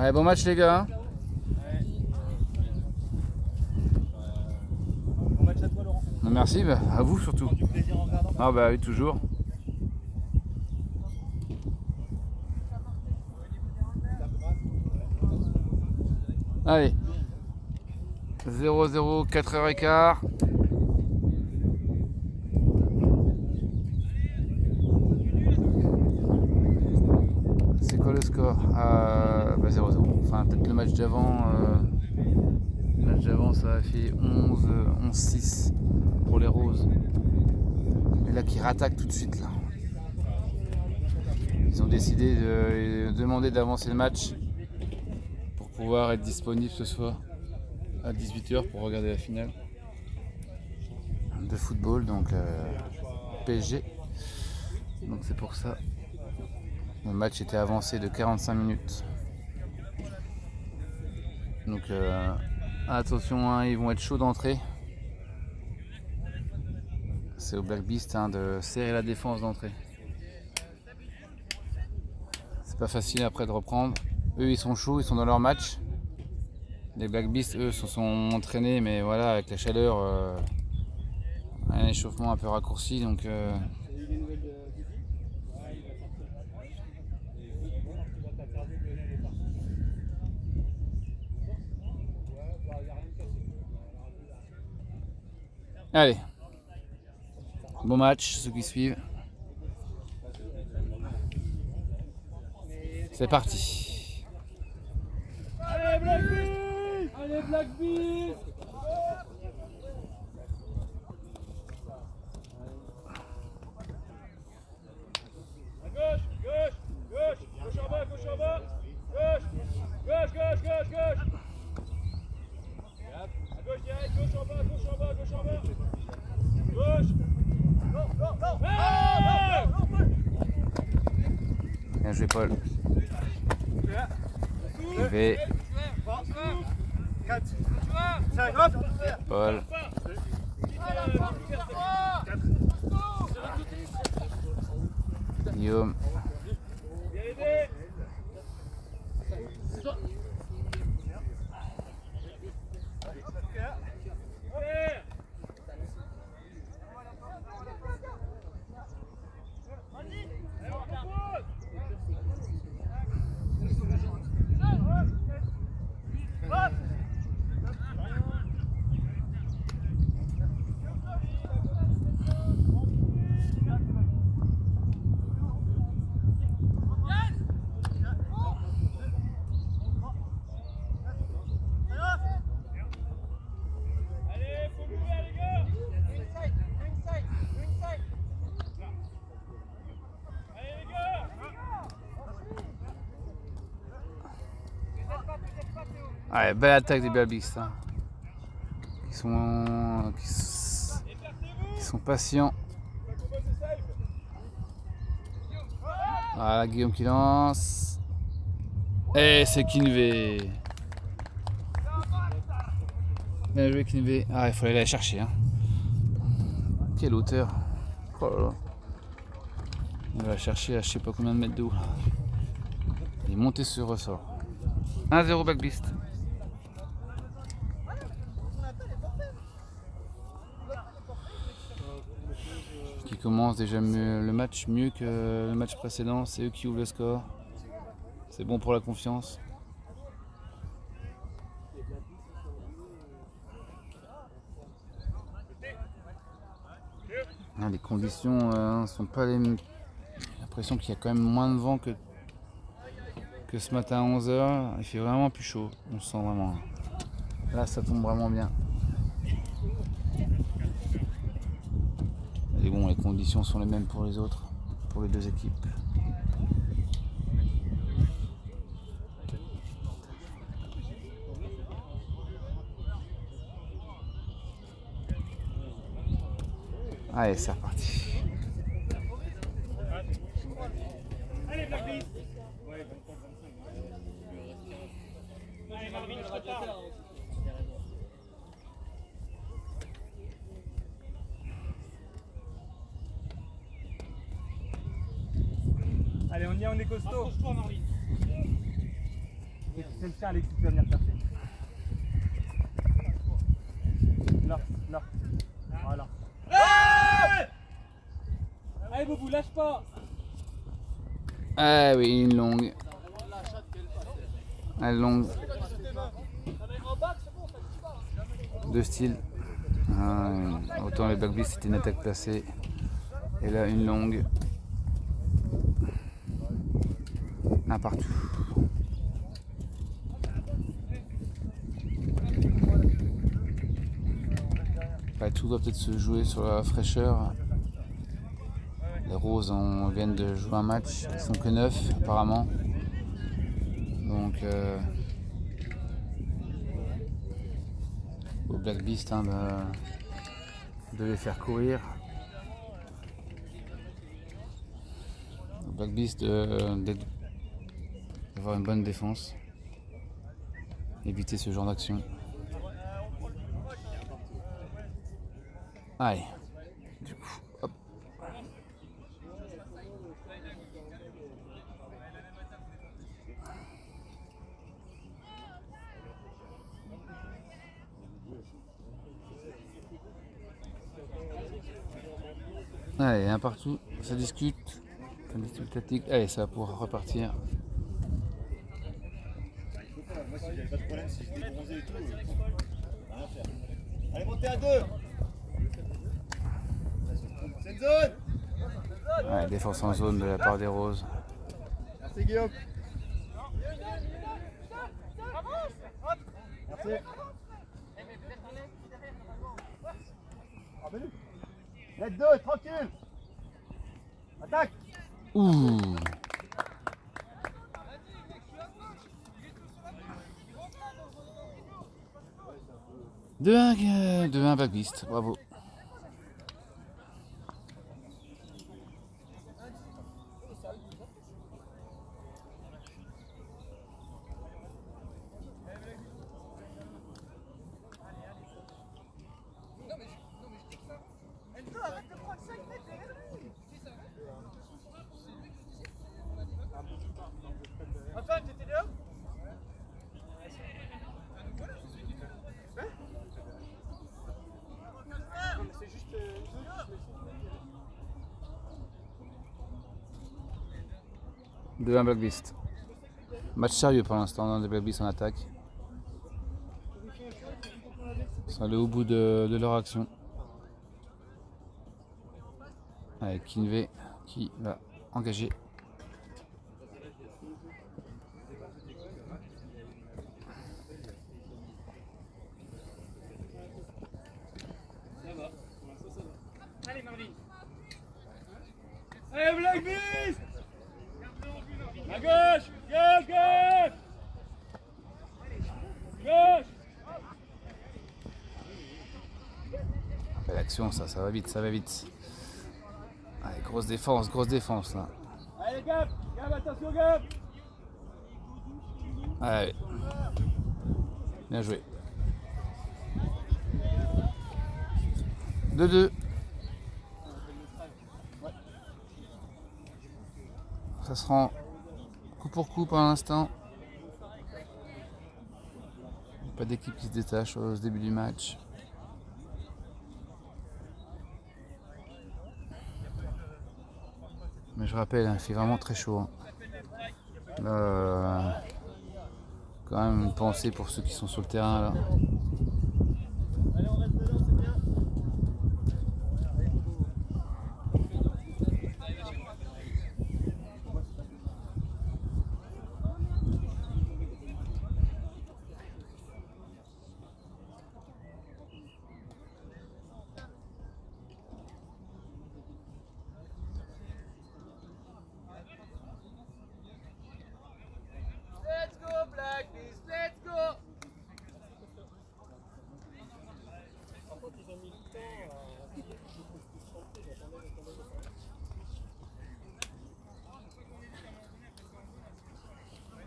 Allez, bon match les gars. Bon match à toi Laurent. Merci, à vous surtout. Du plaisir en regardant. Ah bah oui, toujours. Allez. 0-0, 4h15. C'est quoi le score? 0-0. Enfin, peut-être le match d'avant. Le match d'avant, ça a fait 11-6 pour les Roses. Et là, qui rattaquent tout de suite. Là. Ils ont décidé de demander d'avancer le match pour pouvoir être disponible ce soir à 18h pour regarder la finale de football, donc PSG. Donc c'est pour ça. Le match était avancé de 45 minutes. Donc attention, hein, ils vont être chauds d'entrée. C'est au Black Beast de serrer la défense d'entrée. C'est pas facile après de reprendre. Eux ils sont chauds, ils sont dans leur match. Les Black Beasts eux se sont entraînés, mais voilà, avec la chaleur, un échauffement un peu raccourci, donc allez, bon match, ceux qui suivent. C'est parti. Allez Black Beast! Allez Black Beast! À gauche, gauche, gauche, gauche en bas, gauche en bas, gauche, gauche, gauche, gauche, gauche. À gauche direct, gauche en bas, gauche en bas, gauche en bas. Gauche. Non, non, non. Hey! Bien joué Paul. Je vais. 4, 5, hop! Paul. Guillaume. Bien aidé! Ouais, belle attaque des Black Beasts. Hein. Ils sont patients. Voilà, Guillaume qui lance. Et c'est Kinvé. Bien joué Kinvé. Ah, il faut aller la chercher. Hein. Quelle hauteur. Oh là là. Il va la chercher à je sais pas combien de mètres de haut. Il est monté sur ressort. 1-0 Black Beast. Qui commence déjà le match mieux que le match précédent, c'est eux qui ouvrent le score. C'est bon pour la confiance. Les conditions sont pas les mêmes. J'ai l'impression qu'il y a quand même moins de vent que ce matin à 11h. Il fait vraiment plus chaud. On sent vraiment. Là ça tombe vraiment bien. Et bon, les conditions sont les mêmes pour les autres, pour les deux équipes. Allez, c'est reparti. Allez Black Beast! Allez, on y est, on est costaud. C'est le tien, Alexis, tu vas venir chercher. Là, là. Voilà. Allez, Boubou, lâche pas. Ah oui, une longue. Une longue. Deux styles. Autant les backbeats c'était une attaque placée. Et là une longue. Un partout. Tout doit peut-être se jouer sur la fraîcheur. Les Roses viennent de jouer un match, ils sont que 9 apparemment. Donc au Black Beast de les faire courir. Au Black Beast d'avoir une bonne défense. Éviter ce genre d'action. Allez, du coup, hop. Allez, un partout, ça discute tactique. Allez, ça va pouvoir repartir. Moi, si j'avais pas de problème, si j'étais bronzé et tout, rien faire. Allez, montez à 2. C'est une zone. Ouais, défense en zone de la part des Roses. Merci Guillaume. Merci. Net 2, tranquille. Attaque. Ouh. De 1 Black Beast, bravo. Antoine, t'étais là? Non, mais c'est juste une zone. 2-1 Black Beast. Match sérieux pour l'instant, dans des Black Beast en attaque. Ils sont allés au bout de leur action. Avec Kinvey qui va engager. Allez, Marvin. Allez, Black Beast. À gauche, gauche, gauche. Gauche. Belle action, ça va vite, ça va vite. Allez, grosse défense là. Allez, Gab, Gab, attention, Gab. Allez. Bien joué. 2-2. Ça se rend coup pour coup pour l'instant. Pas d'équipe qui se détache au début du match. Mais je rappelle, il fait vraiment très chaud. Quand même une pensée pour ceux qui sont sur le terrain là. Allez, on reste dedans, c'est bien. Let's go, Black Beast, let's go.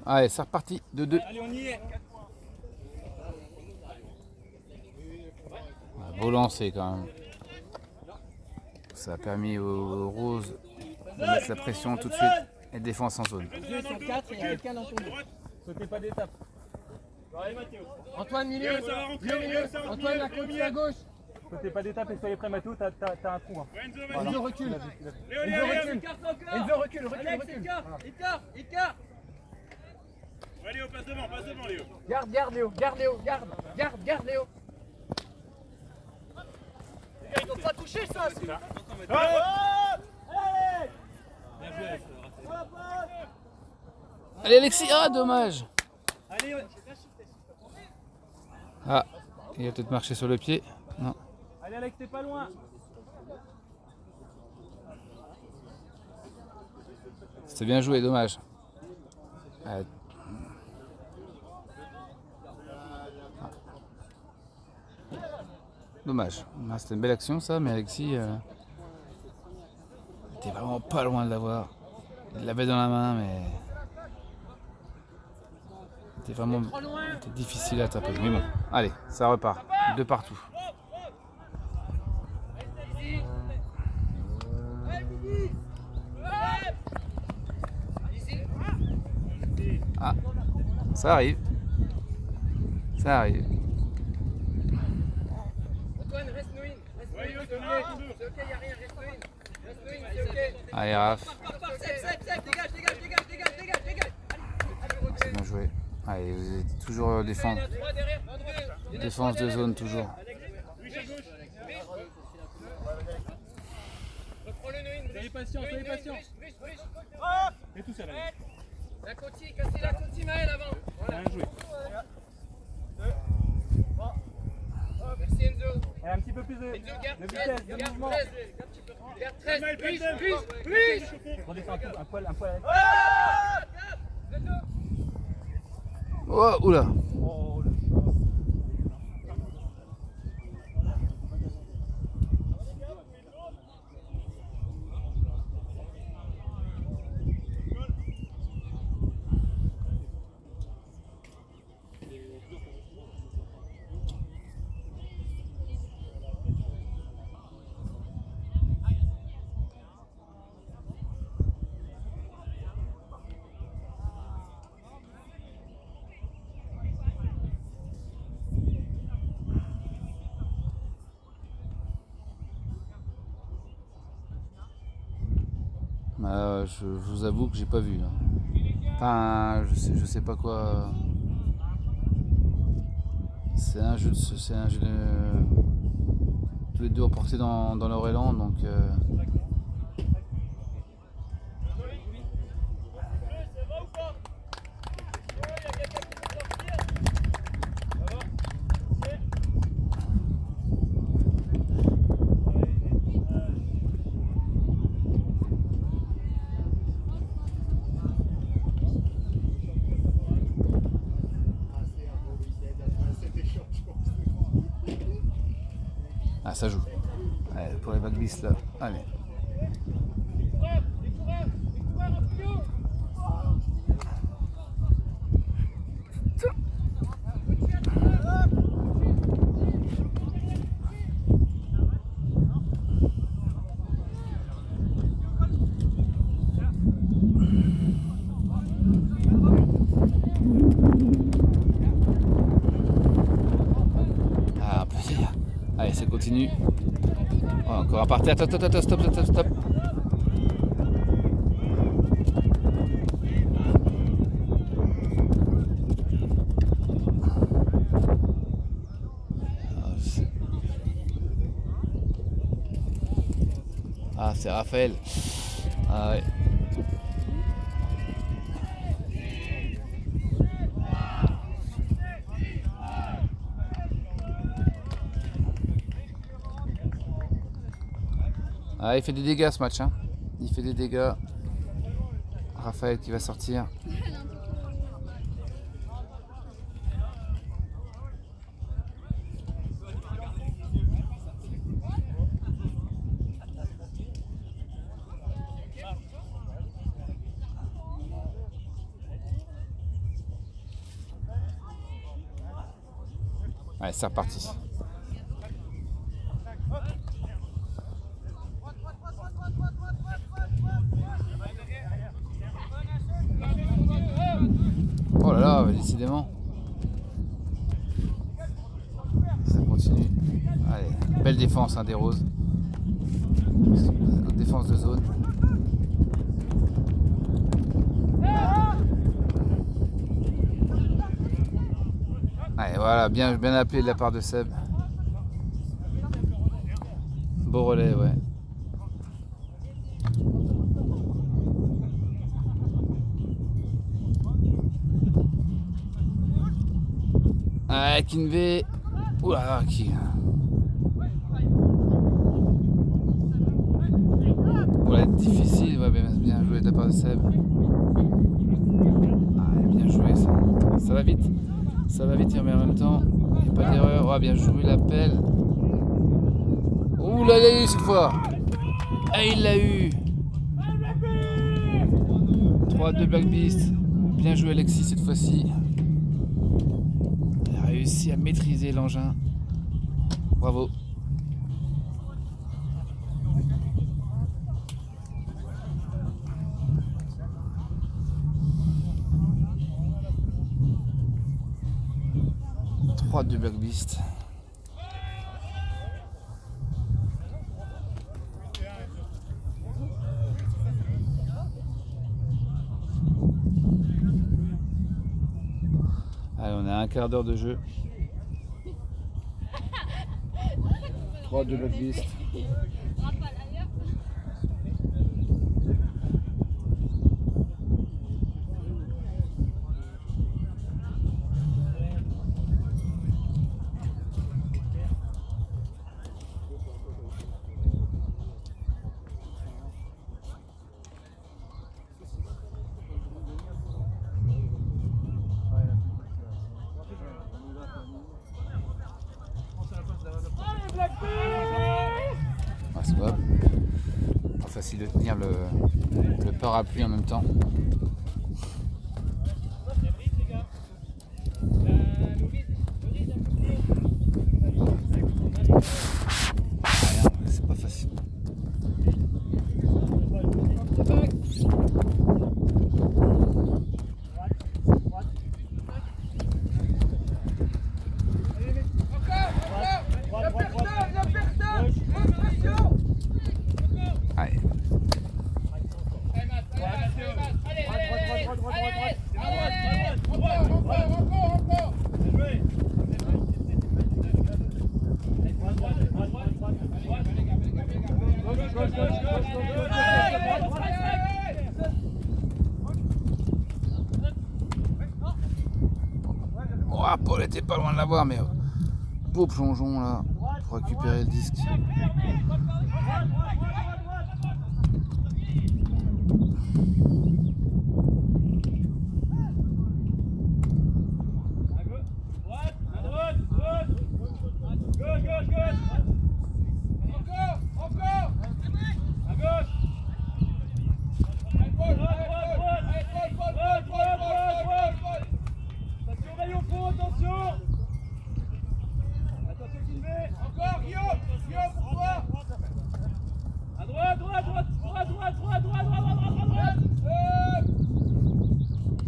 Allez, c'est reparti. 2-2. Allez, on y est. Beau lancer quand même. Ça a permis aux Roses de mettre la pression tout de suite et défense en zone. Deux sur 4 et il y a quelqu'un dans ton dos. Sautez pas d'étape. Allez, Mathéo. Antoine, milieu. Léo, ça va rentrer. Léo, ça va Antoine, la rentrer. côte à gauche. Côté pas d'étape et soyez prêts, Mathéo, t'as un trou. Hein. Enzo, Voilà. vas-y. Recule. Léo, Enzo, Léo, recule. Léo. Enzo, recule. Ouais, Léo, passe devant, Léo. Garde Léo, garde Léo. Ils n'ont pas touché ça, celui-là. Allez Alexis, ah dommage. Allez, Ah, il a peut-être marché sur le pied. Non. Allez Alex, t'es pas loin. C'était bien joué, dommage. Ah. Dommage. Ah, c'était une belle action ça, mais Alexis était vraiment pas loin de l'avoir. Il l'avait dans la main, mais c'était difficile à taper. Mais bon, allez, ça repart. De partout. Ah, ça arrive. Ça arrive. Antoine, reste no in. Reste no in, c'est ok, y'a rien, reste no in. Reste no in, c'est ok. Allez, Raph. Seb, dégage. C'est bien joué. Allez, vous êtes toujours défense. Défense de zone, toujours. Reprends le no in. Soyez patient. Et tout seul, allez. La contille, cassez la contille, Maël, avant. Voilà. Bien joué. Merci Enzo. Et un petit peu plus de Enzo, garde vitesse, 13, de garde mouvement. 13. Garde 13, plus. Redescends un poil, Alex. Oh, oula. Oh, le chat. Je vous avoue que j'ai pas vu là. Enfin, je sais pas quoi. C'est un jeu de tous les deux emportés dans leur élan, donc. Ah, ça joue. Allez, pour les backlistes là. Allez. Ah, un peu. Allez, ça continue. Oh, encore à partir. Attends, stop. Ah, c'est Raphaël. Ah ouais. Ah, il fait des dégâts ce match, hein. Il fait des dégâts. Raphaël qui va sortir. Allez, c'est reparti. Oh là là, décidément. Belle défense hein, des Roses. Défense de zone. Ouais, voilà, bien appelé de la part de Seb. Beau relais, ouais. Ah, Kinvé. Oula, qui. Oula, difficile, ouais, bien joué de la part de Seb. Ah, bien joué ça. Ça va vite. Ça va vite, mais en même temps, il n'y a pas d'erreur. Oh, bien joué l'appel. Ouh là, il l'a eu cette fois. Ah, il l'a eu. 3-2 Black Beast. Bien joué Alexis cette fois-ci. Il a réussi à maîtriser l'engin. Bravo. Du Black Beast. Allez, on a un quart d'heure de jeu. 3 de Black Beast. Pas facile de tenir le parapluie en même temps. C'est pas facile. Allez. Oh, Paul était pas loin de l'avoir, mais beau plongeon là pour récupérer le disque.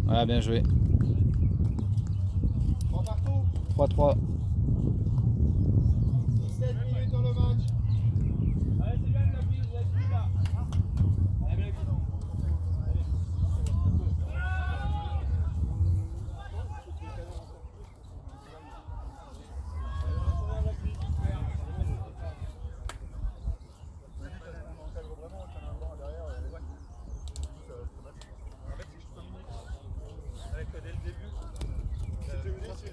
Voilà, bien joué. 3-3. 17 minutes dans le match. Allez, c'est bien la vie, là. Allez, bien,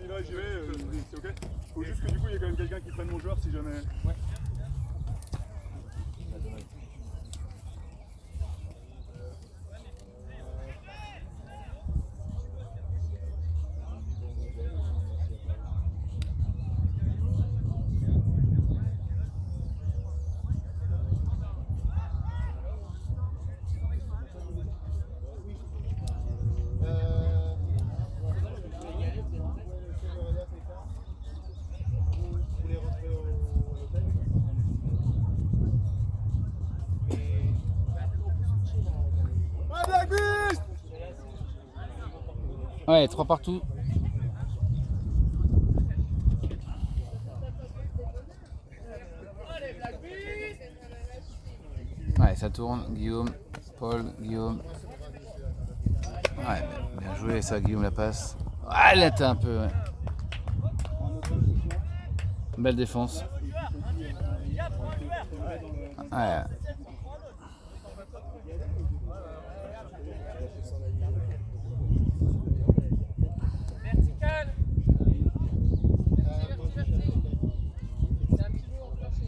là j'y vais, c'est ok. Faut juste que du coup il y ait quand même quelqu'un qui prenne mon joueur si jamais. Ouais. Ouais, 3 partout. ça tourne. Guillaume, Paul, Guillaume. Ouais, bien joué ça, Guillaume la passe. Ah, elle était un peu. Ouais. Belle défense. Ouais. Vertical. C'est un pivot enclenché.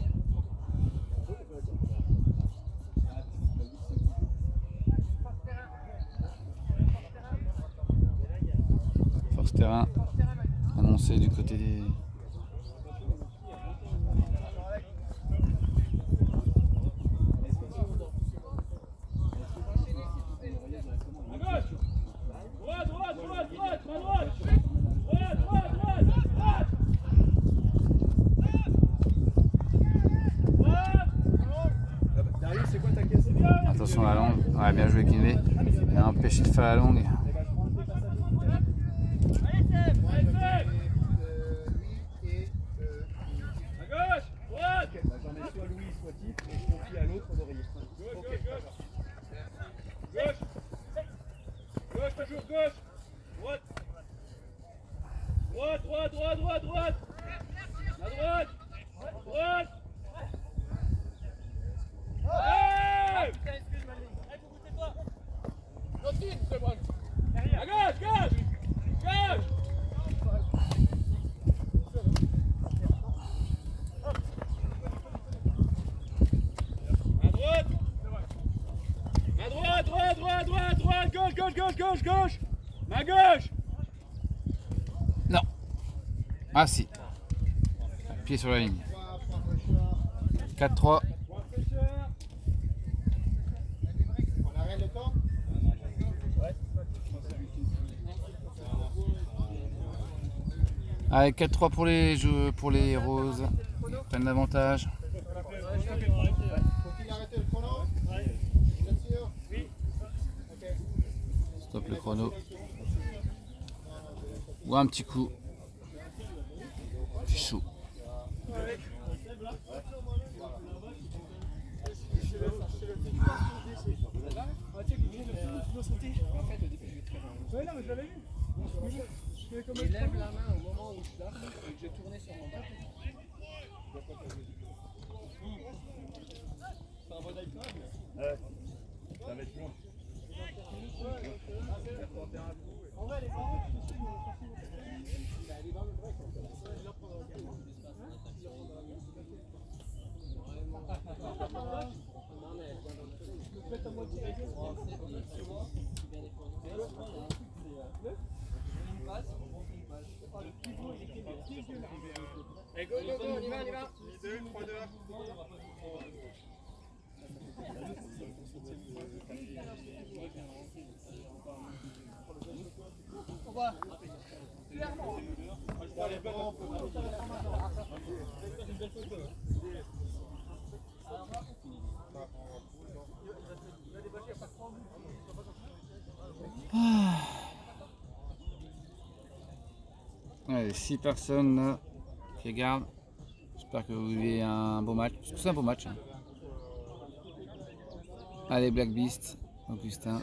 Force terrain annoncé du côté des. Attention à la longue. Ouais, bien joué Kinley. Il a empêché de faire la longue. Gauche. Ma gauche. Non. Ah si. Pied sur la ligne. 4-3. On arrête le temps. Allez, 4-3 pour les jeux, pour les roses. Ils prennent l'avantage. Faut-il arrêter le chrono? Vous êtes sûr? Oui. Ok. Stop le chrono. Ou un petit coup. C'est chaud. Il lève la main au moment où je tape et que j'ai tourné sur mon tapis. Ça va être long. Allez, go, go, go, on y va, on y va. 2, 3, 2. On va clairement. Allez, 6 personnes là qui regardent. J'espère que vous vivez un beau match. Parce que c'est un beau match. Hein. Allez, Black Beast, Augustin.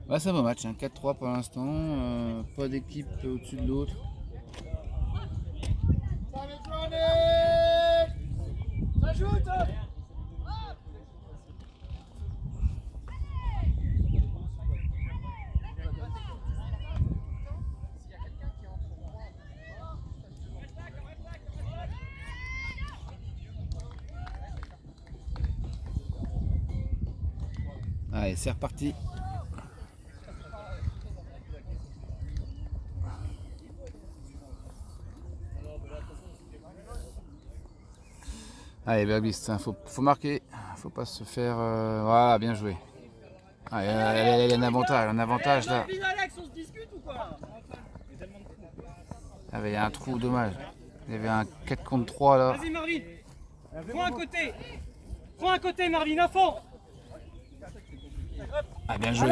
Ouais, c'est un beau match. Hein. 4-3 pour l'instant. Pas d'équipe au-dessus de l'autre. Ça joue, top. Allez, c'est reparti. Allez, Berbiste, hein, faut marquer, faut pas se faire. Voilà, bien joué. Ah, il y a un avantage là. Alex, on se discute ou quoi? Ah, il y a un trou, dommage. Il y avait un 4 contre 3 là. Vas-y, Marvin. Prends un côté. Prends un côté, Marvin, à fond. Ah, bien joué.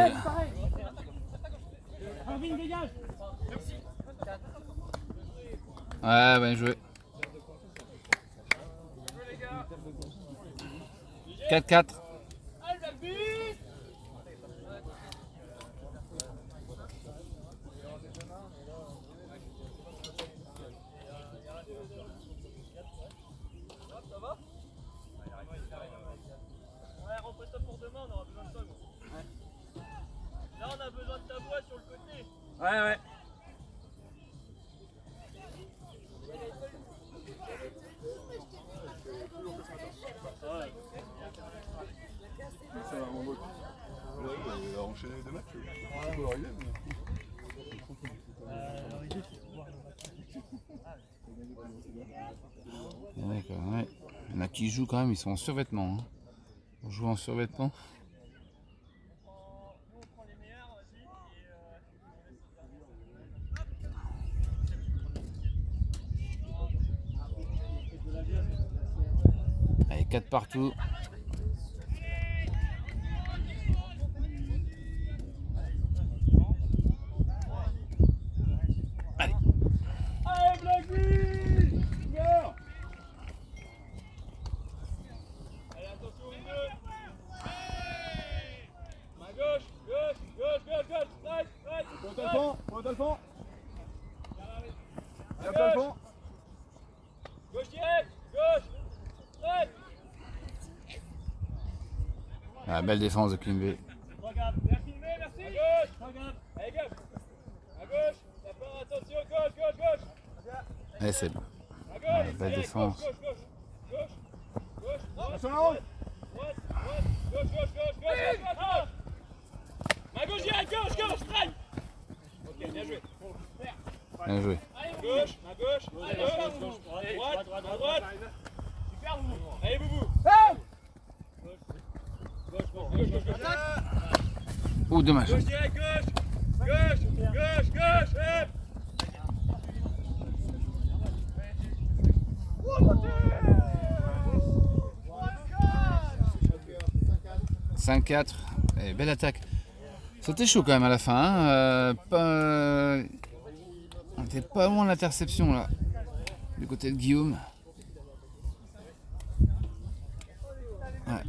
Marvin, dégage. Ouais, bien joué. 4-4. Allez, la bise. Ça va? Ouais, repose-toi pour demain, on aura besoin de toi. Là, on a besoin de ta voix sur le côté. Ouais, ouais. Ça va, mon mot. Il a enchaîné les 2 matchs. C'est pas arrivé, mais... Ouais. Il y en a qui jouent quand même, ils sont en survêtement. Hein. On joue en survêtement. Allez, 4 partout. Allez, Blacky! Super! Allez, attention, les deux! Main gauche, right! Pointe à le fond, pointe à le fond. À Tape à le gauche! fond. Gauche direct! Gauche! Right! Ah, belle défense de Kimbe. Regarde, bien filmé, merci! À gauche! Regarde! Allez, gauche! À gauche! Ça part, attention, gauche! Allez, c'est bon. À gauche! Ouais, belle Allez, défense. Gauche! Attention la route. Droite! Gauche! Main gauche direct, gauche! Strike! Ok, bien joué. Bien joué. Gauche! Droite! Super, Boubou! Allez, Boubou! Gauche! Ouh, dommage. Gauche direct, gauche! Hop! 5-4. Et belle attaque. C'était chaud quand même à la fin. Hein. On était pas loin de l'interception là. Du côté de Guillaume. Ouais.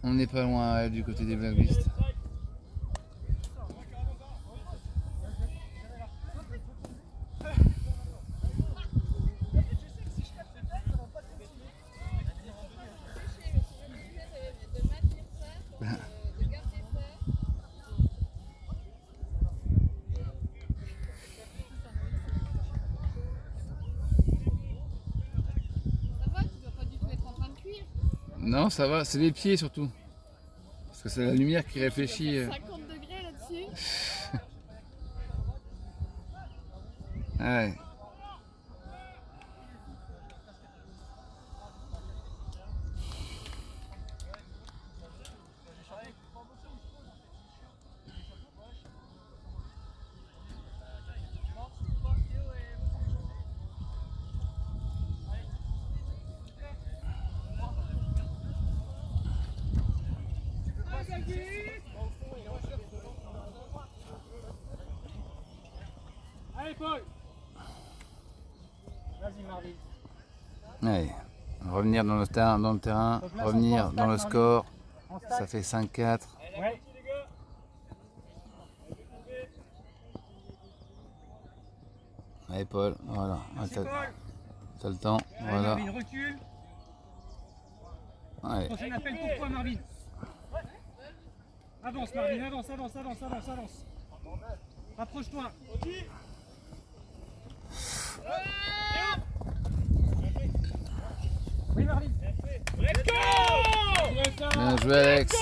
On n'est pas loin du côté des Blacklistes. Non, ça va, c'est les pieds surtout. Parce que c'est la lumière qui réfléchit. 50 degrés là-dessus. Ouais. Allez, Paul! Vas-y, Marvin. Allez. Revenir dans le terrain, revenir dans le score. Ça fait 5-4. Ouais. Allez Paul, voilà. T'as le temps, Allez, voilà. Marvin, recule. Ouais. Prochain appel pour toi, Marvin. Avance, Marvin, avance. Rapproche-toi. Oui, Marvin. Let's go! Bien joué Alex.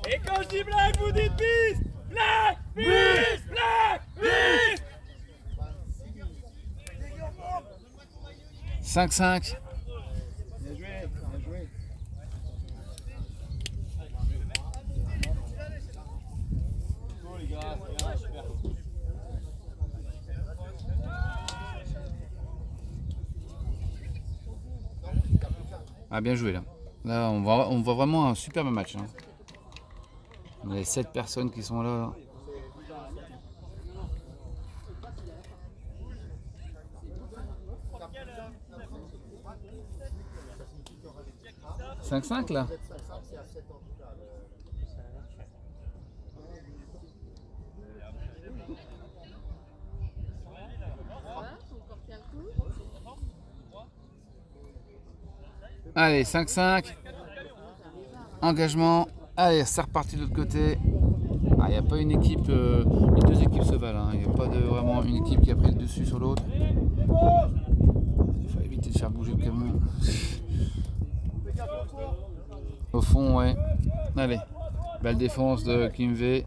Et quand je dis blague, vous dites bis! Blague! Bis! Blague! Bis! 5-5. Bien joué. Ah, bien joué là. Là, on voit vraiment un superbe match. Hein. Les 7 personnes qui sont là. 5-5 là. Allez, 5-5. Engagement. Allez, c'est reparti de l'autre côté. Il n'y a pas une équipe, les deux équipes se valent. Il n'y a pas vraiment une équipe qui a pris le dessus sur l'autre. Il faut éviter de faire bouger le camion. Au fond, ouais. Allez, belle défense de Kim V.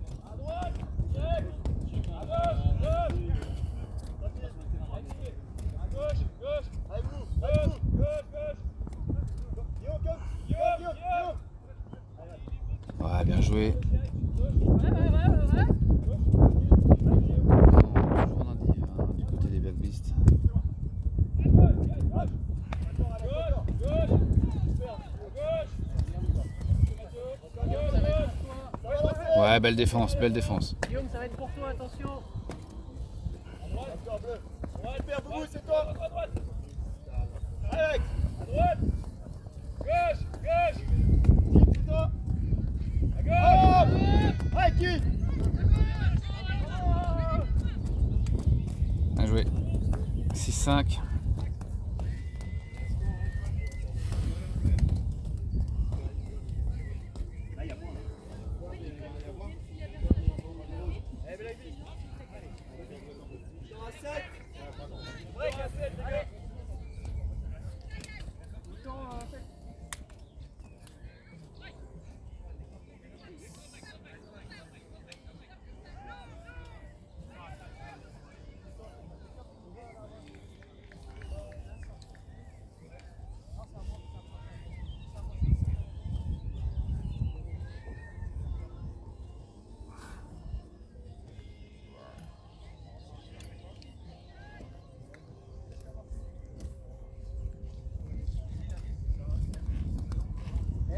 Ouais, bien joué. Toujours en indiv, du côté des Black Beasts. Ouais, belle défense, belle défense. Guillaume, ça va être pour toi, attention. C'est toi. Alex, à droite. Gauche, gauche. C'est toi. À gauche. Allez, qui? Bien joué. 6-5.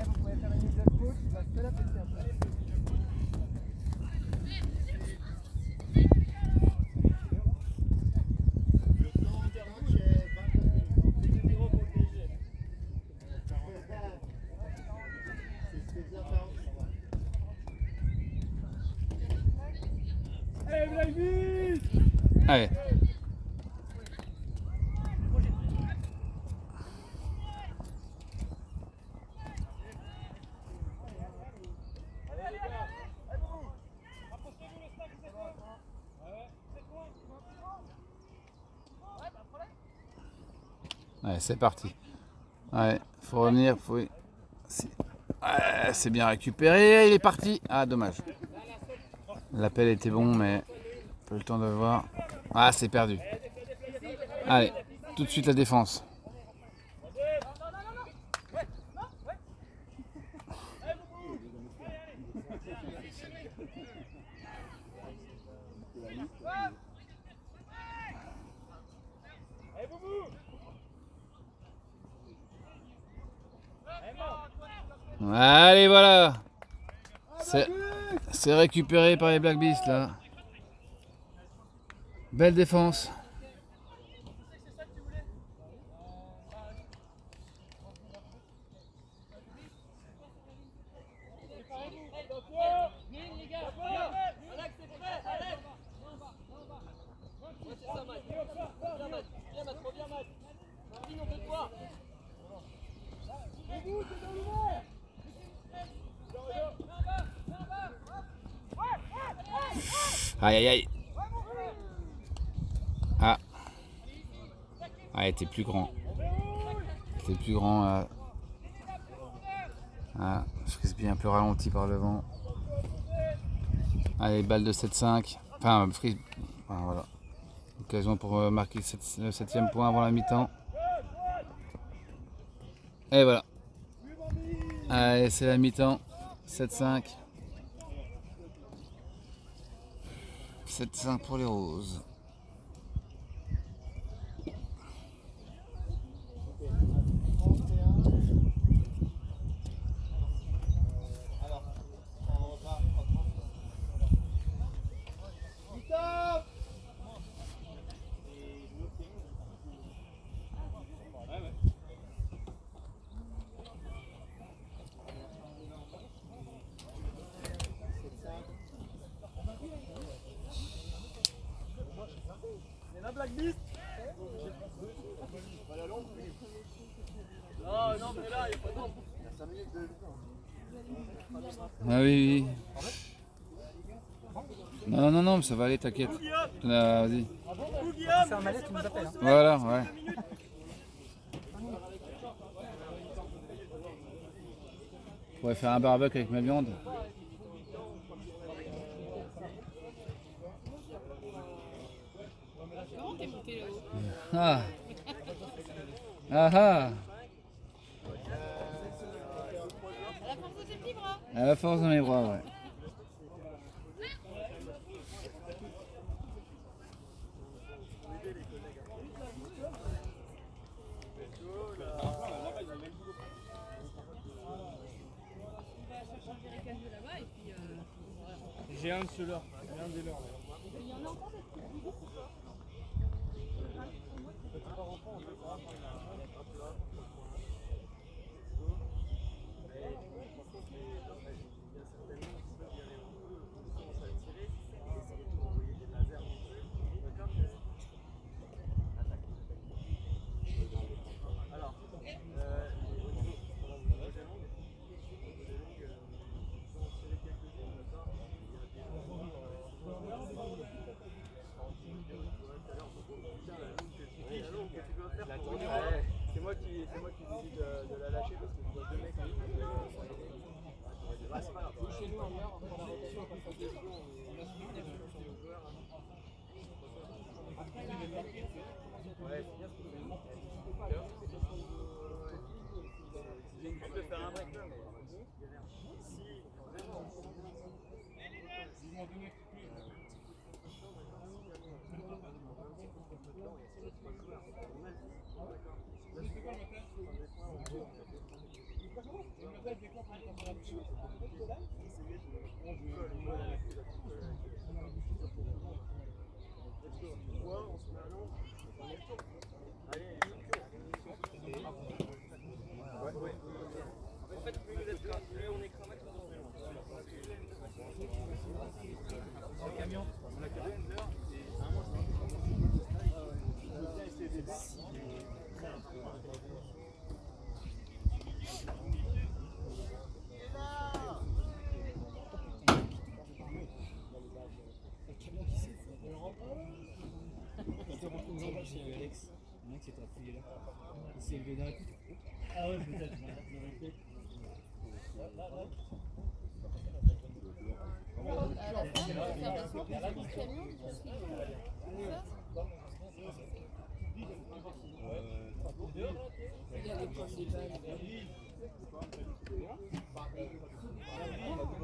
Vous pouvez faire une mise de coach, il va se la péter après. Allez. Allez, c'est parti. Ouais, faut revenir, faut. C'est bien récupéré, il est parti. Ah, dommage. L'appel était bon, mais pas eu le temps de voir. Ah, c'est perdu. Allez, tout de suite la défense. Allez, voilà. C'est récupéré par les Black Beasts là. Belle défense. Aïe aïe aïe. Ah. Ah, t'es plus grand. T'es plus grand. Ah, Frisbee un peu ralenti par le vent. Allez, balle de 7-5. Enfin, Frisbee. Enfin, voilà. Occasion pour marquer le 7e point avant la mi-temps. Et voilà. Allez, c'est la mi-temps. 7-5. 7-5 pour les Roses. oui, oui. Non, non, non, mais ça va aller, t'inquiète. Vas-y. C'est un malaise, tu nous appelles. Hein. Voilà, ouais. Je pourrais faire un barbecue avec ma viande. Comment t'es monté là-haut? Ah. Ah ah. À la force de tes petits bras. À la force dans mes bras, ouais. J'ai un de ceux-là. J'ai un des leurs. C'est moi qui décide de la lâcher parce que je vois 2 mecs en ligne. C'est pas grave. Chez nous, en heure, on a la rotation, on passe à 2 secondes, on a suivi des joueurs sur les joueurs. Ouais, c'est bien ce que vous avez dit. Je peux faire un break là, mais si, vraiment.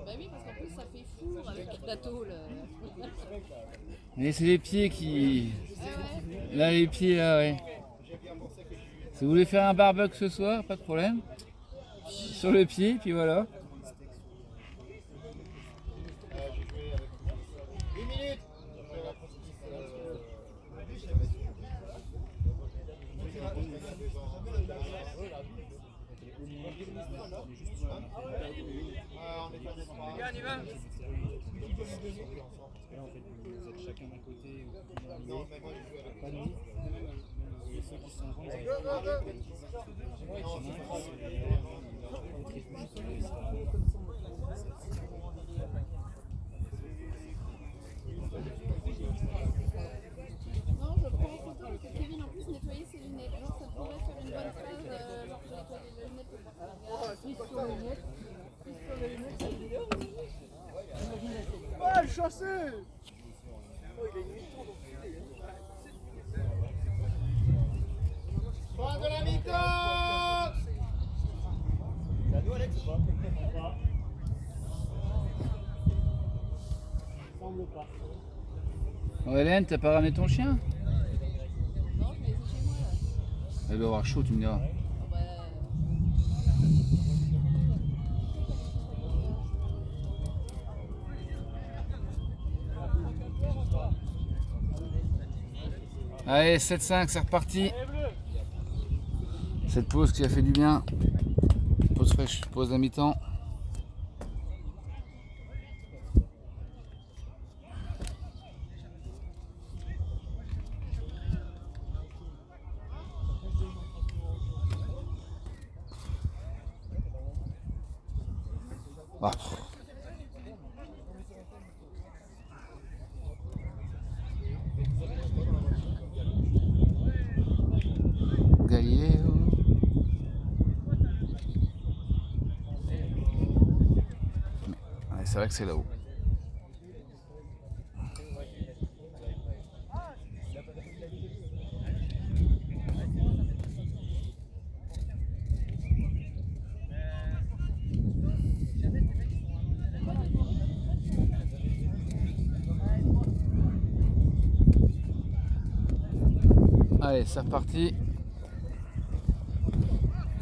Bah oui, parce qu'en plus ça fait four avec la tôle. Mais c'est les pieds qui... Là, les pieds, là, ouais. Si vous voulez faire un barbecue ce soir, pas de problème. Sur le pied, puis voilà. 1 minute. Les gars, on y va. Vous êtes chacun d'un côté, pas nous. Et ceux qui sont avant, Non, je prends en photo parce que Kevin en plus nettoyait ses lunettes. Genre ça pourrait faire une bonne phrase, genre je nettoie les lunettes pour pas faire les lunettes. Ah, le chassé. Fin de la mi-temps. C'est à nous, Alex, ou pas? semble pas. Oh, Hélène, t'as pas ramené ton chien? Non, je l'ai laissé chez moi là. Elle doit avoir chaud, tu me diras. Oh, bah, Allez, 7-5, c'est reparti. Cette pause qui a fait du bien. Pause fraîche, pause à mi-temps. Ah. c'est vrai que c'est là-haut. Allez, c'est reparti.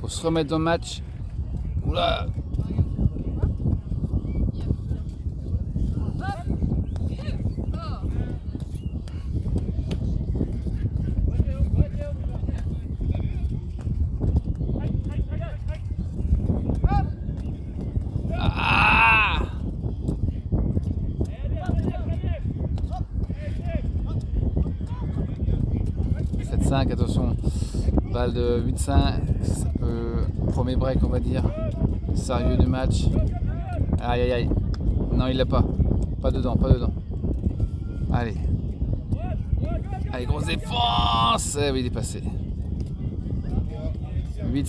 Faut se remettre dans le match. Oula! Ah! 7-5, attention. Balle de 8-5. Premier break, on va dire. Sérieux du match. Aïe aïe aïe. Non, il l'a pas. Pas dedans, pas dedans. Allez. Allez, grosse défense. Eh oui, il est passé. 8-5. Oui,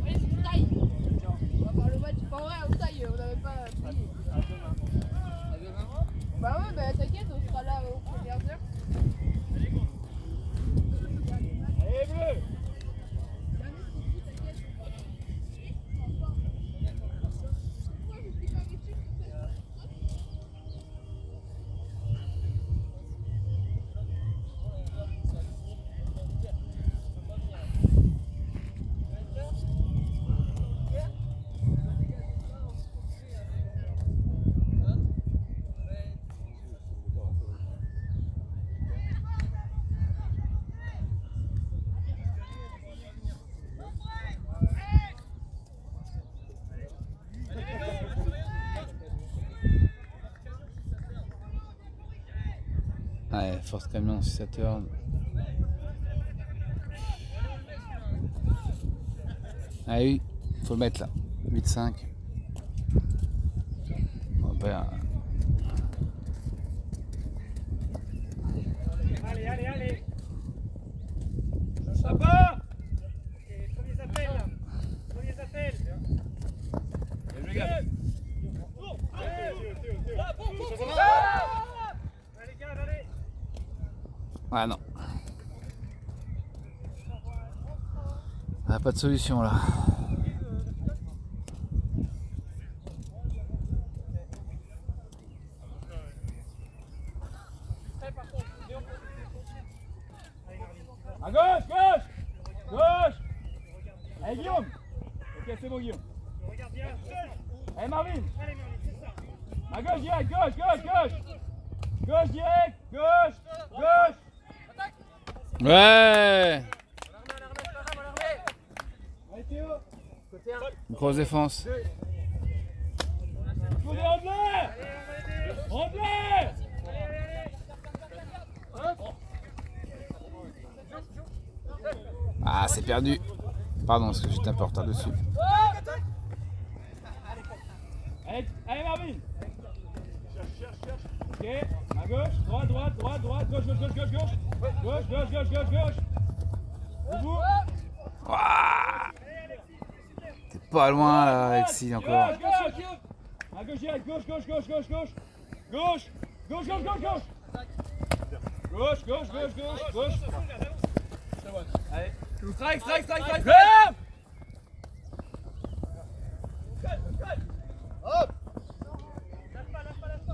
c'est taille. On va voir le match. Pas vrai, on taille, on n'avait pas plié. Bah ouais, bah t'inquiète, on sera là aux premières heures. Allez, bleu! Ouais, force camion, 7 heures. Ah oui, faut le mettre là. 8-5. Bon, ben, Allez, allez, allez. Ça part! Premiers appels là. Premiers appels. Les gars! Allez, gars, allez. ouais, non. Ah, pas de solution là. À gauche, gauche! Gauche! Allez, Guillaume! Ok, c'est bon, Guillaume. Regarde bien. Allez, Marvin! Allez, Marley, c'est ça. À gauche, direct, gauche, gauche, gauche! Gauche, direct, gauche, gauche! Ouais! Allez, Théo! Grosse défense. Faut des Anglais! Anglais! Ah, c'est perdu. Pardon, parce que j'étais un peu en retard dessus. Allez, allez, Marvin! Ok, à gauche, droite, droite, droite, droite, gauche, gauche, gauche, gauche, gauche, gauche, gauche, gauche, gauche, gauche. Au bout. Ouah, t'es pas loin là, Alexis, encore. Gauche, gauche. À gauche, direct, gauche, gauche, gauche, gauche, gauche. Gauche, gauche, gauche, gauche, gauche. Gauche, gauche, gauche, gauche, gauche. Allez, strike, strike, strike, strike.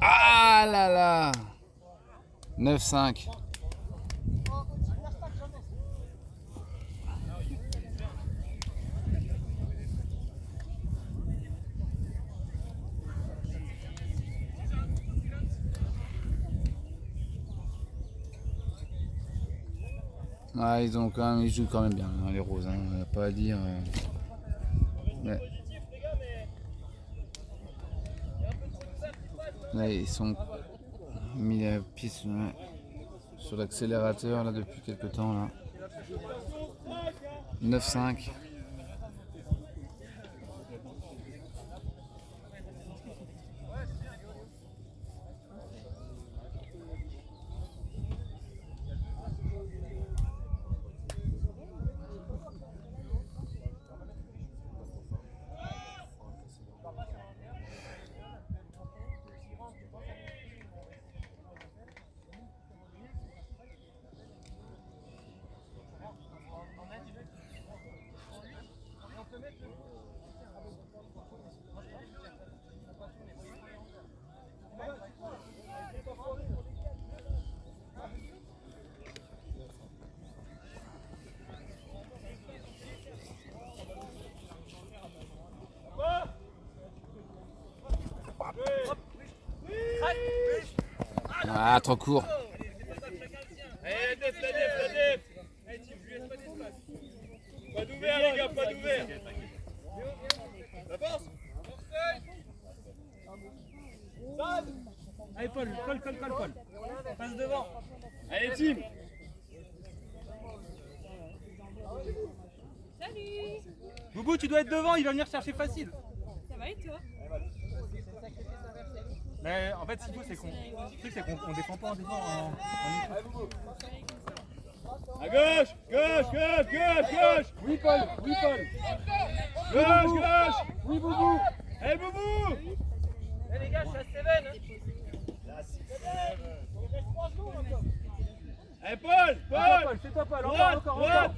Ah là là, 9-5. Ah, ils jouent quand même bien, hein, les Roses, hein, on n'a pas à dire. Ouais. Là, ils sont mis la pied sur l'accélérateur là depuis quelques temps là. 9-5. Ah, trop court. Allez, la def. Allez, Tim, je lui laisse pas d'espace. Pas d'ouvert, les gars, pas d'ouvert. La force. Allez, Paul, colle, Paul. Passe devant. Allez, Tim. Salut. Boubou, tu dois être devant, il va venir chercher facile. Ça va et toi? Mais en fait, ce qu'il faut, c'est qu'on défend pas en défend. À gauche. Oui, Paul. Gauche. Oui, Boubou. Allez, Boubou. Eh les gars, je suis à Steven. Allez, Paul. C'est toi, Paul. Droite. Encore. Gauche.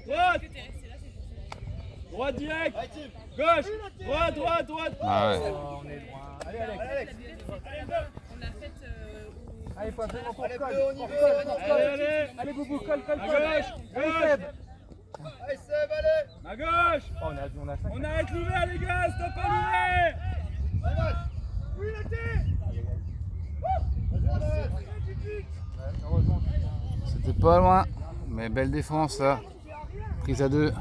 Droite. Droite direct. Gauche. Droite. Ah ouais. Oh, on est loin. Allez, Alex. On l'a faite Allez, faut absolument qu'on Allez, colle. Bleu, on y va. Allez, Boubou, colle. À gauche. Allez, Seb. Allez, Seb, allez. À gauche. Oh, on a 5. On arrête l'ouvert, les gars. Stop à l'ouvert. Heureusement. C'était pas loin. Mais belle défense là. Prise à 2.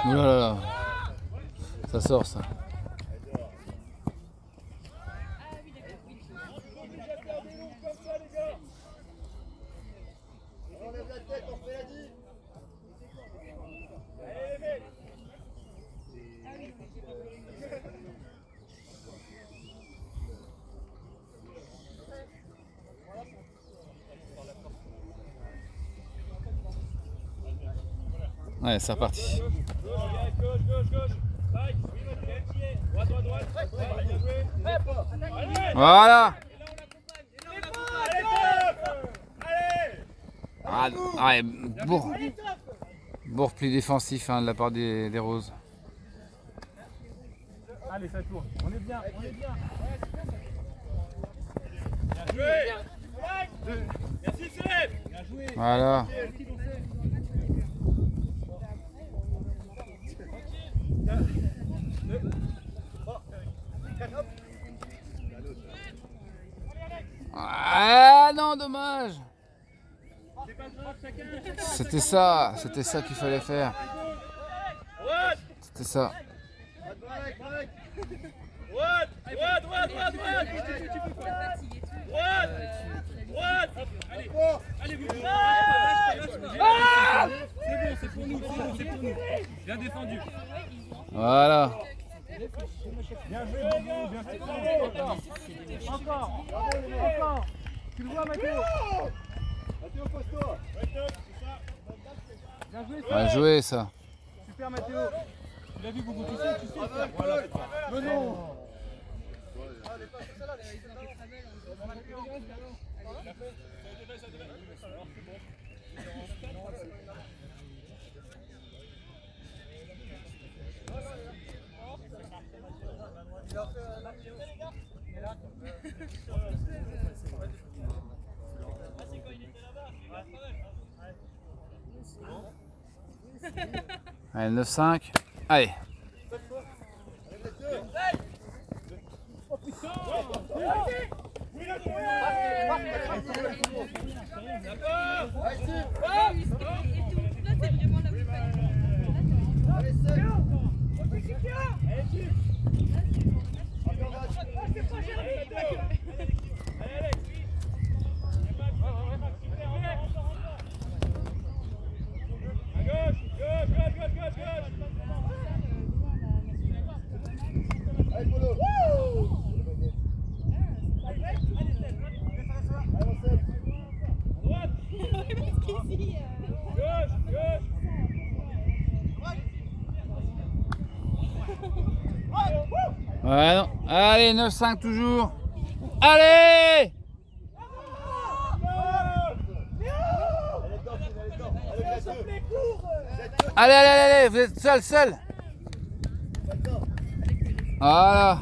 Oh là là. Ça sort ça. On lève la tête, on fait la 10. Ouais, c'est reparti. Gauche. Droite. Voilà. Allez. Ah ouais, Bourg plus défensif hein, de la part des Roses. Allez, ça tourne. On est bien. Bien joué. Merci, Seb. Voilà. Ah non, dommage. C'était ça qu'il fallait faire. C'était ça. Droite. Allez, vous. C'est pour nous. Bien défendu. Voilà. Bien joué, Boubou. Bien fait. Encore. Tu le vois, Mathéo. Mathéo, pose-toi. Bien joué, Bien joué ça. super, Mathéo. Tu l'as vu, Boubou, tu sais. Voilà. Mais non. Allez, 9-5. Allez. Allez, Polo. Ouais, non. Allez, 9-5 toujours. Allez. Allez, Allez, allez, allez, allez, vous êtes seul, seul. Voilà.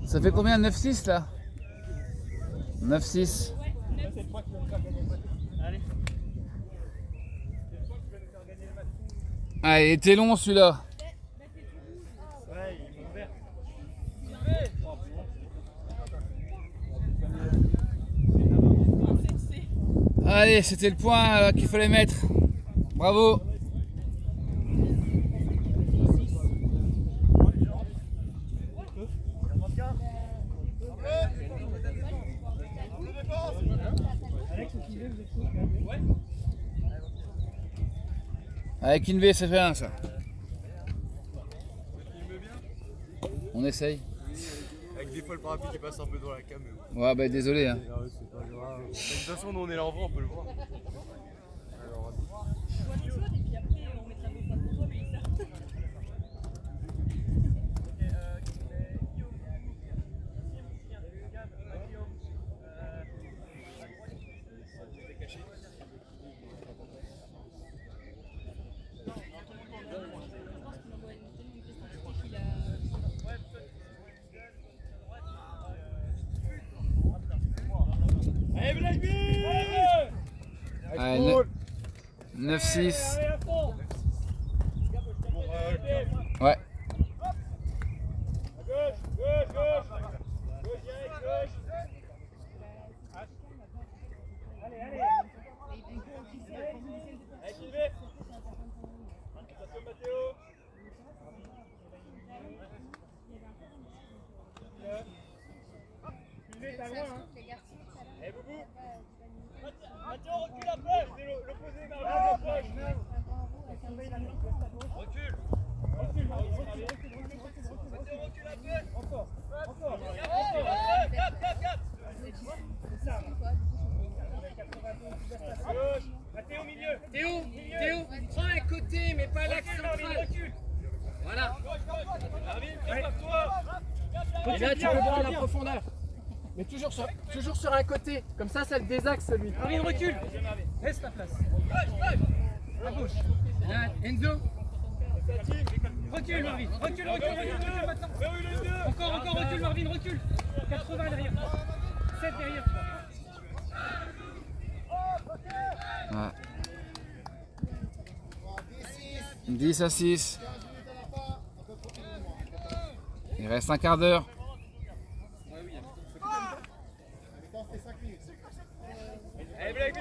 Ça fait combien? 9-6 là? 9-6. Ah, il était long celui-là. Allez, c'était le point qu'il fallait mettre. Bravo. Avec une V, ça fait un ça. On essaye. Avec des fois le parapluie qui passe un peu dans la cam. Ouais, bah désolé. Hein. C'est pas grave. De toute façon, nous on est là en vrai, on peut le voir. Allez, 9-6. Ouais. Mathieu, recule après, c'est l'opposé vers l'approche. Recule. Recule, recule après. Encore. Cap. C'est ça. Mathieu au milieu. Théo, prends un côté, mais pas l'axe central. Voilà. Marvin, prépare-toi. Et là, tu peux prendre la profondeur. Mais toujours sur un côté. Comme ça le désaxe lui. Marvin, recule. Laisse ta place. À gauche. Là, Enzo. Recule, Marvin. Recule maintenant. Encore, recule, Marvin, recule. 80 derrière toi. 7 derrière toi. Ouais. 10-6. Il reste un quart d'heure. Allez, Black.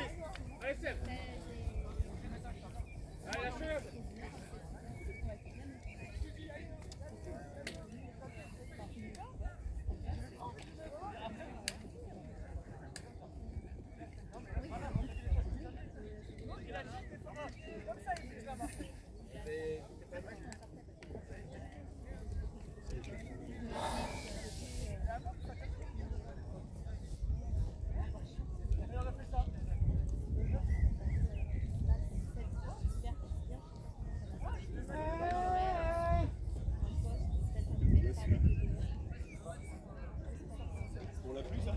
Allez, Seb. Allez, lâche-le. Pour la pluie, ça?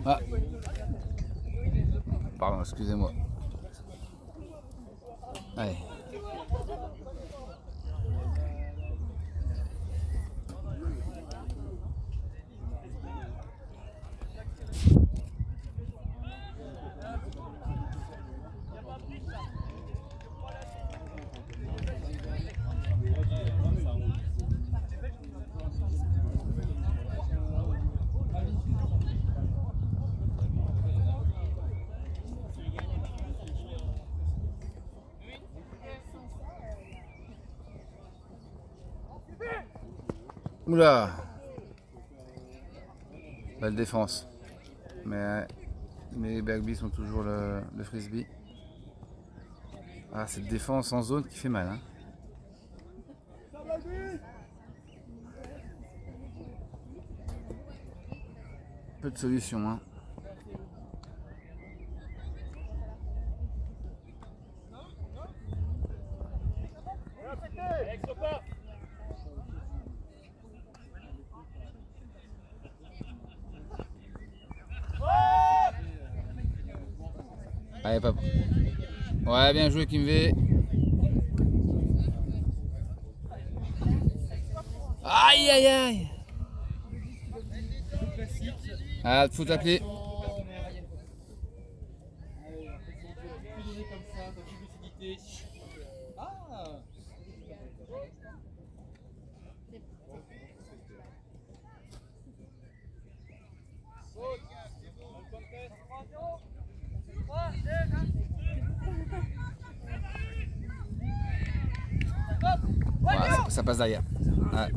Ah. Pardon, excusez-moi. Allez. Oula. Belle défense. Mais Mais les Bergby sont toujours le frisbee. Ah, cette défense en zone qui fait mal. Hein. Peu de solutions. Hein. Allez, papa. Ouais, bien joué, Kimvé. Aïe, aïe, aïe. Ah, faut t'appeler. Ouais, ça passe derrière. Ouais.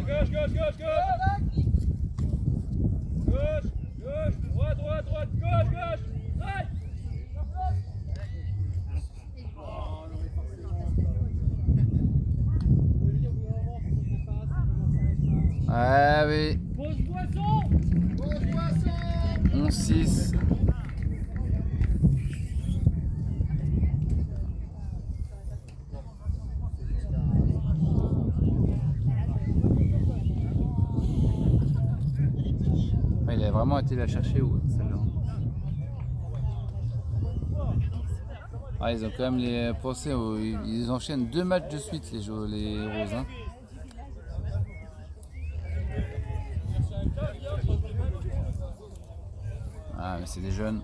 Gauche, gauche, gauche, gauche. Gauche, gauche, droite, droite, droite, gauche, gauche. Right. Ah oui. Pose poisson. 11-6. Il a vraiment été la chercher où celle-là. Ah, ils ont quand même pensé, ils enchaînent 2 matchs de suite les Roses. Hein. Ah mais c'est des jeunes.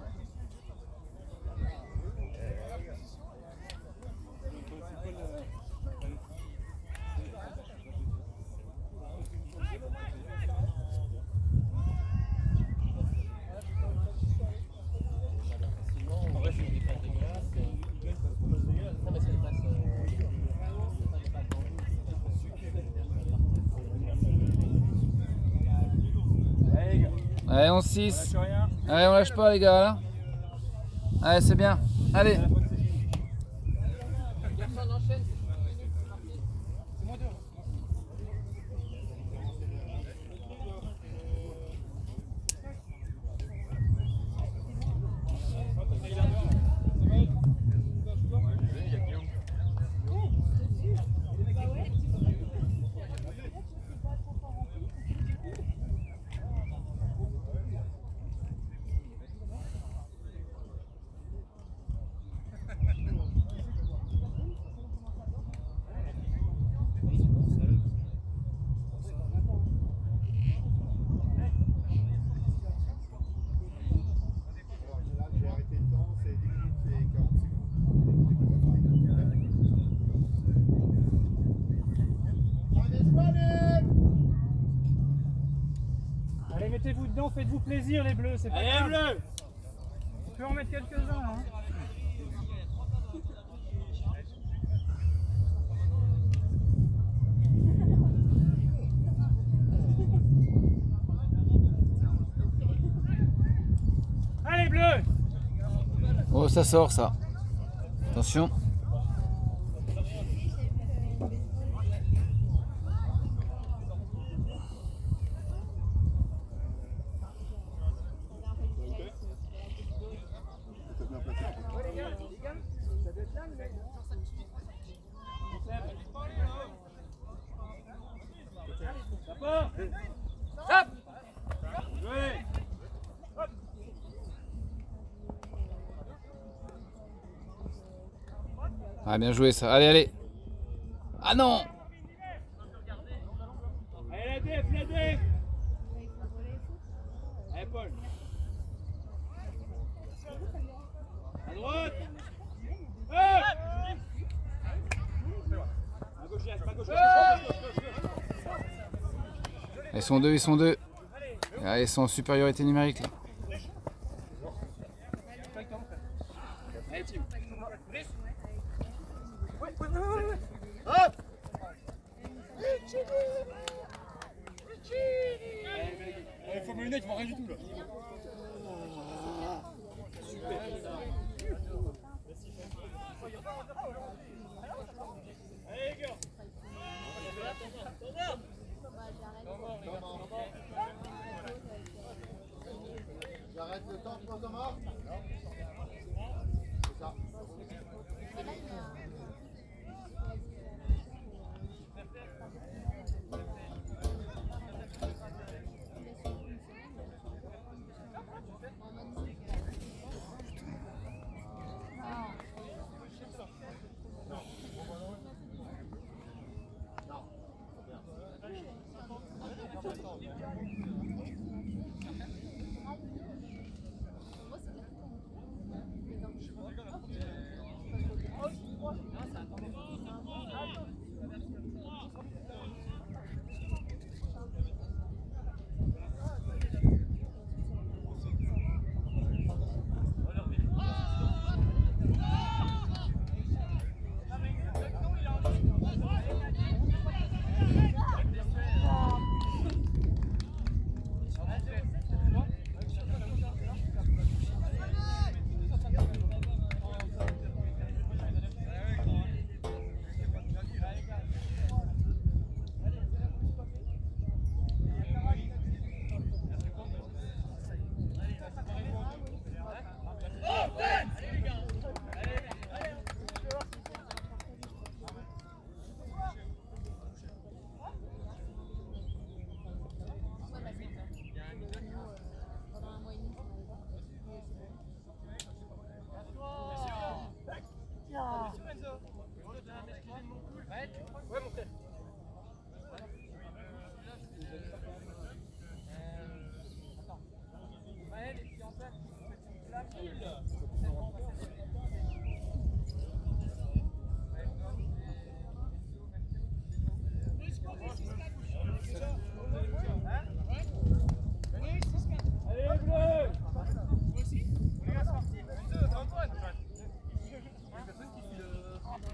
Allez, 11-6. Allez, on lâche pas les gars là. Allez, c'est bien. Allez. J'ai arrêté le temps, c'est 10 minutes et 40 secondes. Allez, mettez-vous dedans, faites-vous plaisir les bleus, c'est pas grave. Bleu. On peut en mettre quelques-uns. Hein. Allez, bleus. Oh, ça sort ça. Attention. Stop. Jouez. Ah, bien joué ça. Allez, allez. Ah non. Allez, la def, la def. Allez, Paul. À droite. À gauche, à gauche, Ils sont deux, ils sont deux. Ah, ils sont en supériorité numérique là. Allez, Tim. Hop. Il faut mes lunettes, je vois rien du tout là. J'arrête le temps, tu penses Thomas? C'est ça.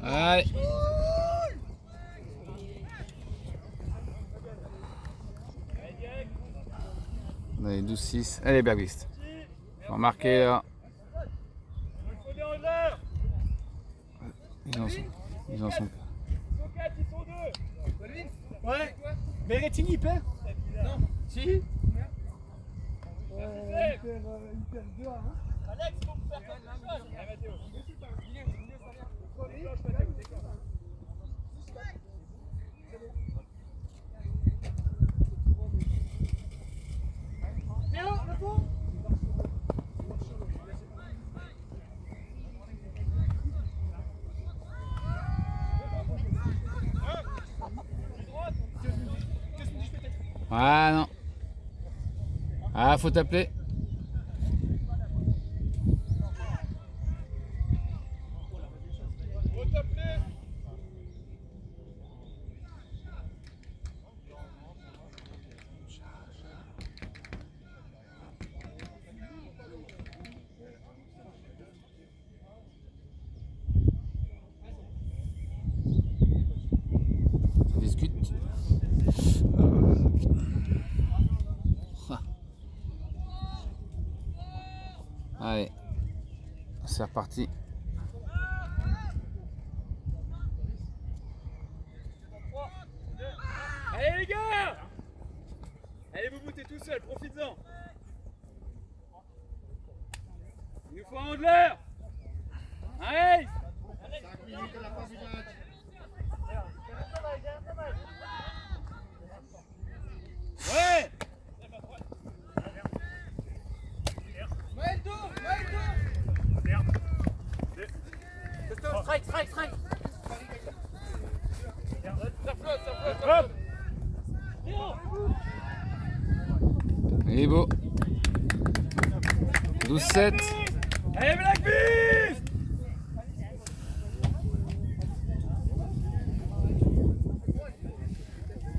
Allez. Allez, 12-6. Allez, Bergvist. On va marquer là. Ils en sont. Ouais. Berrettini, il perd? Non. Si? Il perd 2 à 1. Alex, faut faire quelque chose. Mathéo. Théo, le fond. Ah non. Ah, faut t'appeler. Discute. Allez, c'est reparti. Allez les gars! Allez Boubou, t'es tout seul, profites-en! Il nous faut un handler! Allez! 5 minutes à la fin du match. Ouais! Strike, strike, strike. Ça flotte, ça flotte! Hop. Il est beau. 12-7. Allez Black Beast!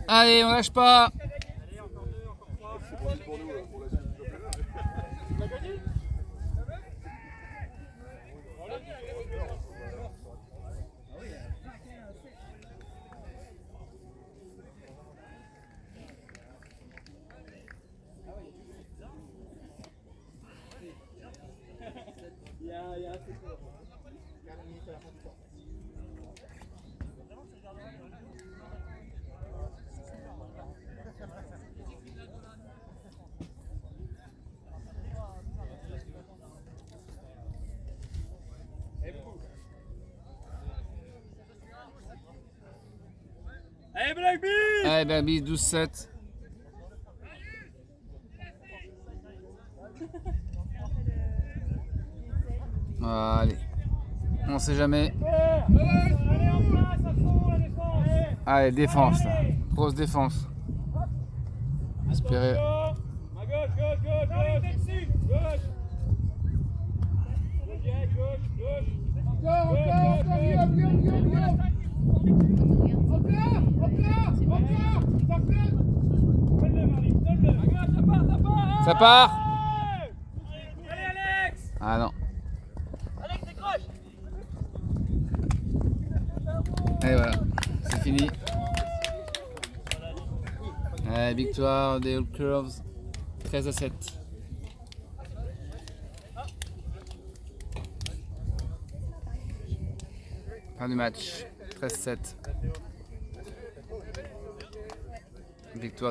Allez, on lâche pas. Allez, Baby, 12-7. Allez. On sait jamais. Allez, défense là. Grosse défense. Espérer. À gauche, gauche, gauche, gauche. Gauche. Gauche, gauche. Ça part. Allez, Alex. Ah non. Alex, décroche. Et voilà. C'est fini. Allez, victoire des All Curves. 13-7. Fin du match. 13-7. Victoire